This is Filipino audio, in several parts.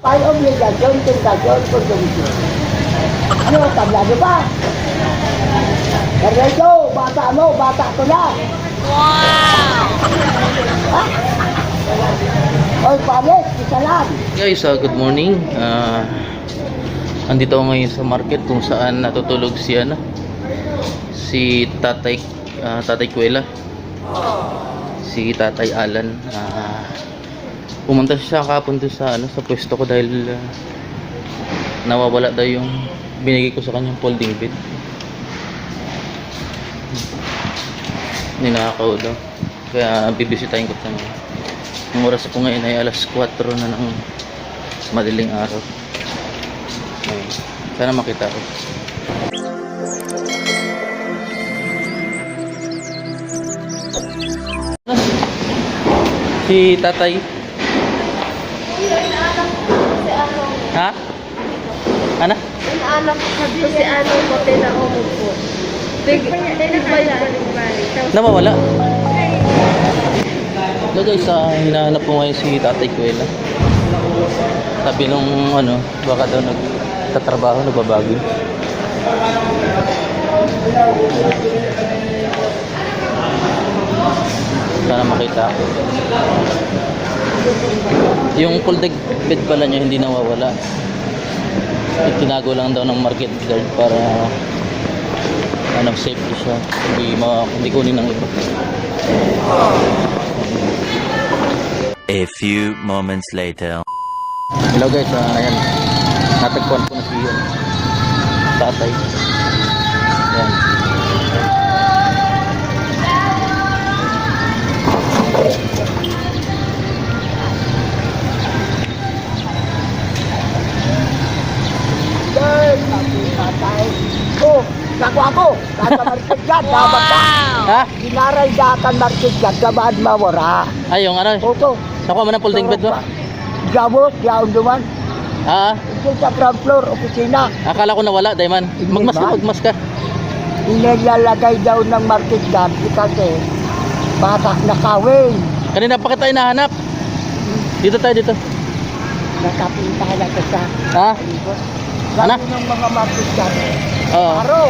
May obligasyon, tentación, konsumisyon. Ano, tablado ba? Diretso, bata mo, bata ko na. Wow! Ha? Oy, palit, isa lang. Guys, good morning. Andito ako ngayon sa market kung saan natutulog si si Tatay Kuwela. Si Tatay Alan. Pumunta siya kahapon doon sa pwesto ko dahil nawawala daw yung binigay ko sa kanyang folding bed. Ninakaw daw. Kaya bibisitahin ko siya. Ang oras ko ngayon ay alas 4 na ng madaling araw. Ayun. Sana makita ko. Si Tatay. Ha? Ano? Anak ko si ano ko tinahong po. Nawawala. So guys, hinahanap ko ngayon si Tatay Kuwela. Sabi nung baka daw nagtatrabaho, nagbabago. Sana makita ako. Yung folding bed pala niya hindi nawawala. Tinago lang daw ng market guard para safety siya. Hindi kunin ng iba. A few moments later. Hello guys, ayan. Natagpuan ko na si Tatay. Ayan. Tatay. Oh, naku ako. Kata market dyan, dapat ka. Ha? Ginaray datan market dyan, kabad mawara. Ay, yung Oto. nakuha mo ng folding bed ba? Gabot, yaon duman. Ito sa ground floor, opisina. Akala ko nawala, Dayman. Magmas ka. Inilalagay daw ng market dyan kasi bata nakawin. Kanina pa kita hinahanap. Dito tayo, dito. Nakapinta na ka sa Ha? Ano? Dami ng mga market dyan. Oo. Aro,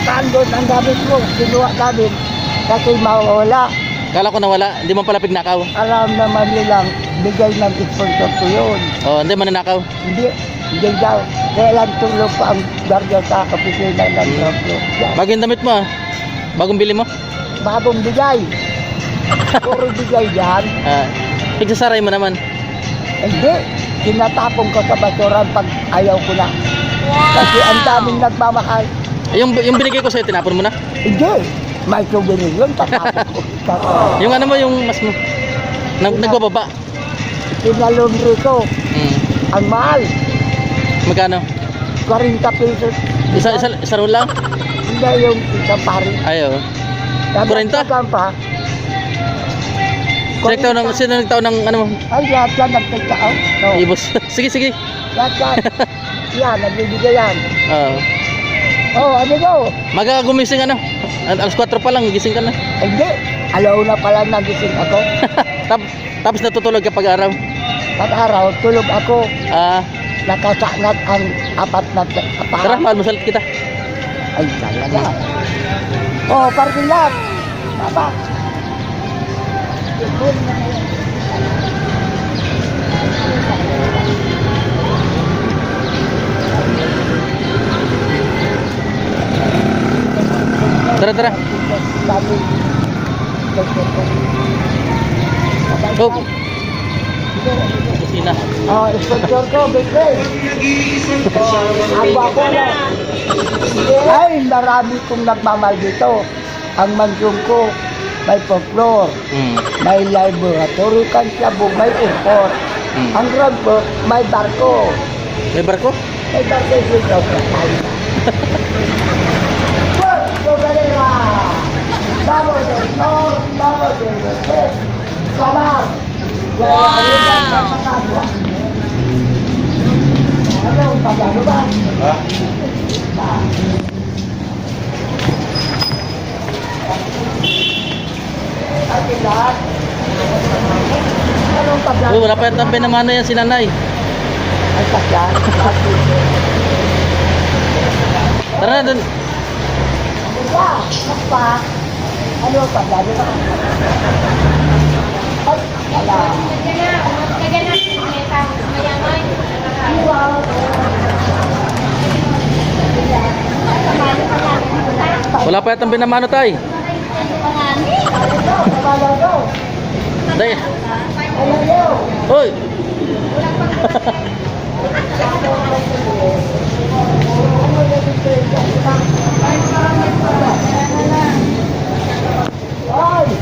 kandon ang gamit mo, kinuha namin kasi mawala. Akala ko nawala, hindi mo pala pignakaw. Alam naman nilang bigay ng sponsor ko yun. Oh, hindi man nanakaw. Hindi daw. Kailan tulog pa ang garga sa kapisina ng traplo. Bagong damit mo Bagong bili mo? Bagong bigay. Puro bigay yan. Pigsasaray mo naman. Hindi. Tinatapong ko sa basuran pag ayaw ko na. Kasi ang daming nagmamahal. Yung binigay ko sa'yo, tinapon mo na? Hindi. May souvenir yun. Tatapon ko. Yung mo, yung mas mo. Nagbababa. Pinalundri ko. Ang mahal. Magkano? 40 pesos. Isa roll lang? Hindi yung isang pari. Ayaw. 40? Pa. Sino nagtao ng Ay, lahat yan nagtagtaaw. No. ibos? Sige. Lahat yan. Yan, nagbibigay yan. Oo. Oh, ano daw? Gumising alas 4 pa lang, gising ka na. Hindi. Alaw na pala nagising ako. Tapos natutulog ka pag-araw? Pag-araw, tulog ako. Nakasangat ang apat na kapara. Tara, mahal mo salit kita. Ay, talaga. Oh, parking lot. Papa. Tara. Go. Kusina. Oh, sponsor ko, Bigay. Aba ko na. Ay, marami kong nagmamahal dito. Ang mansyon ko, may folklore, may laboratory, kansyabo, may airport. Ang ground floor, may barko. May barko? May barko yung ground floor. Galera! Vamos del norte, vamos del este. Salam. Ano, pagano ba? Ay, lahat. Anong pagano? Wala pa yung tampay na mana yan si nanay. ka siya. Tara na dun. Ano pa? Lalo na. Ay, wala. Wala pa yatang binamano tay. Day. Hoy.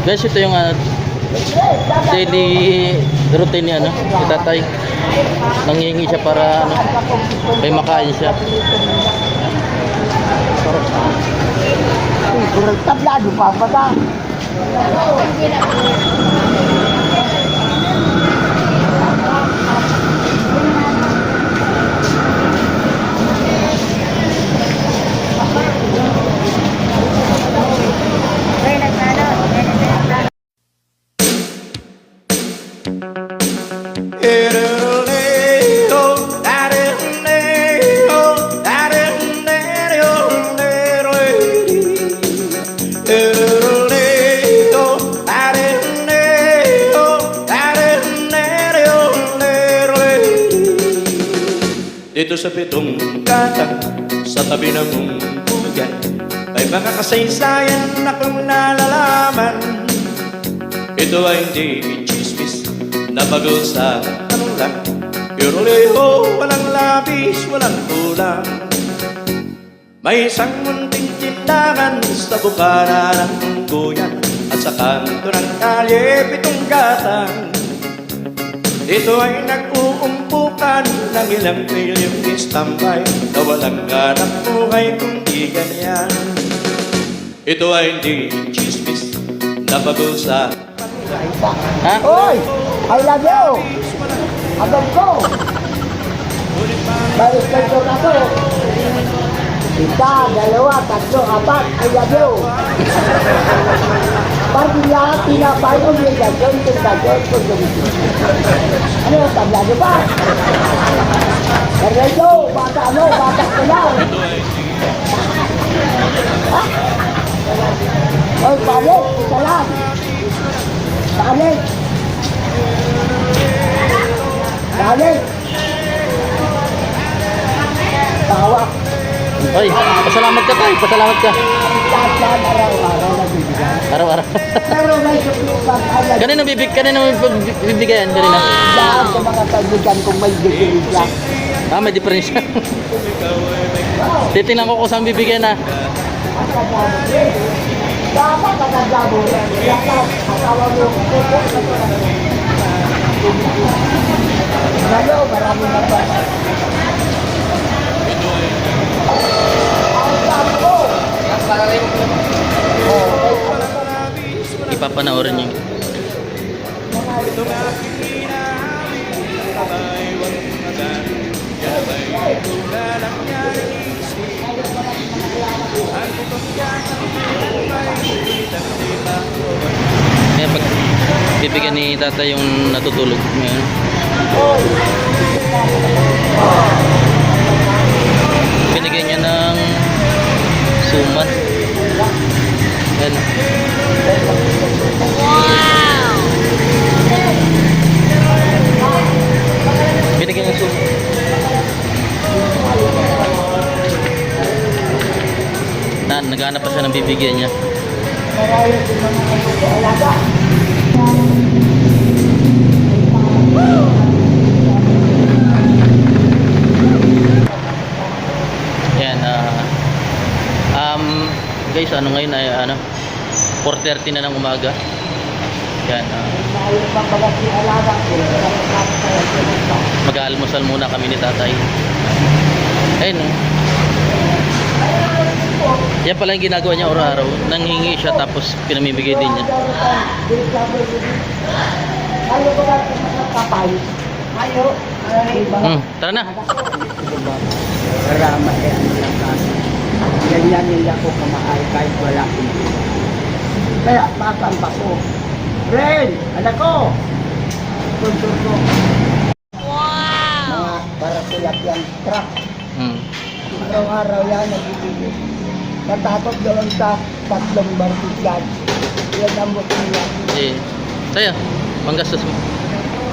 Guys, ito yung daily routine niya, no? Si tatay. Nanghihingi siya para may makain siya. Kurang tablado pa ba ta? Dito sa pitong katang sa tabi ng bugan, may mga kasaysayan akong nalalaman. Ito ay hindi chismis na bago sa tanong lang, pero leho, walang labis, walang kulang. May isang munting tindahan sa bukana ng Guyan, at sa kanto ng kalye pitong gatang. Dito ay nag-uumpukan ng ilang milyong istambay na walang ganap buhay kundi ganyan. Ito ay hindi chismis na bago sa Ha? Oy! I love you! Agad ko! May inspector ako. Isa, dalawa, tatlo, apat, I love you! Parang lahat tinapay ko may gagawin kung gagawin ko gawin. Ano yung tablado ba? Ernesto, bata ko lang. Ha? Oy, palit, isa lang. Palit. Palit. Tawak. Oy, pasalamat ka tay, pasalamat ka. Lahat araw-araw na bibigyan. Araw-araw. Pero may suplikan alam. Kanina bibigayan kanina. Lahat sa mga kaibigan kong may bibigyan. Ah, may difference. Titingnan ko kung saan bibigyan na. Dapat nakagabo. Lahat, asawa mo. Lalo, marami na ba? Ipapanoorin niyo. Kaya pag bibigyan ni tatay yung natutulog ngayon. Binigyan niya ng suman. Yan. Binigyan niya suman. Naghanap pa siya ng bibigyan niya. Yan, guys, ano ngayon ay 4:30 na ng umaga. Yan, mag-aalmusal muna kami ni tatay. Ayun, yan pala yung ginagawa niya araw-araw. Nanghingi siya tapos pinamimigay din niya. Tara na. Marama yan ang kasi. Ganyan nila ko kamahal kahit wala akong pila. Kaya matampa ko. Friend, anak ko! Sponsor ko. Wow! Mga para tilapia truck. Hmm. Araw-araw yan nagibigay. Natakot doon sa 3 barbigan. Yan ang nila. Eh, saya, manggastos mo.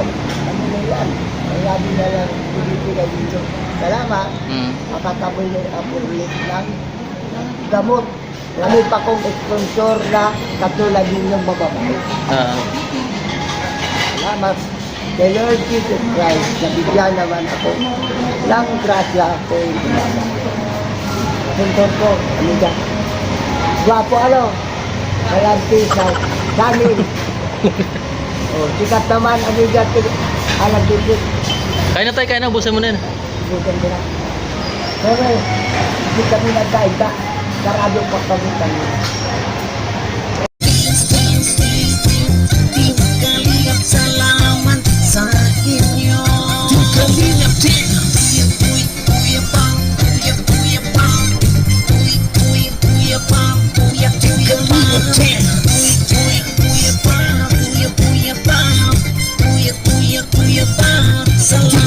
Ano na yan? Kaya din na lang binibigay dito. Salamat. Hmm. Makataboy na ako ulit ng gamot. Wala pa kong sponsor na katulad ninyong bababae. Ah, Salamat. The Lord Jesus Christ, nabigyan naman ako ng grasya ko. Sponsor ko, amiga. Gwapo ano? Kalanti sa Daniel. Oh, sikat naman, amiga. Alam dito. kain na, busan mo na yan. Bukan ko na. Pero, hindi kami nagkaita. Sarado pa kami kami. Salamat sa inyo. Kalingap din. Kuya pang, kuya pang, kuya pang, kuya kalingap din. Kuya pang, kuya pang, kuya pang. Salamat.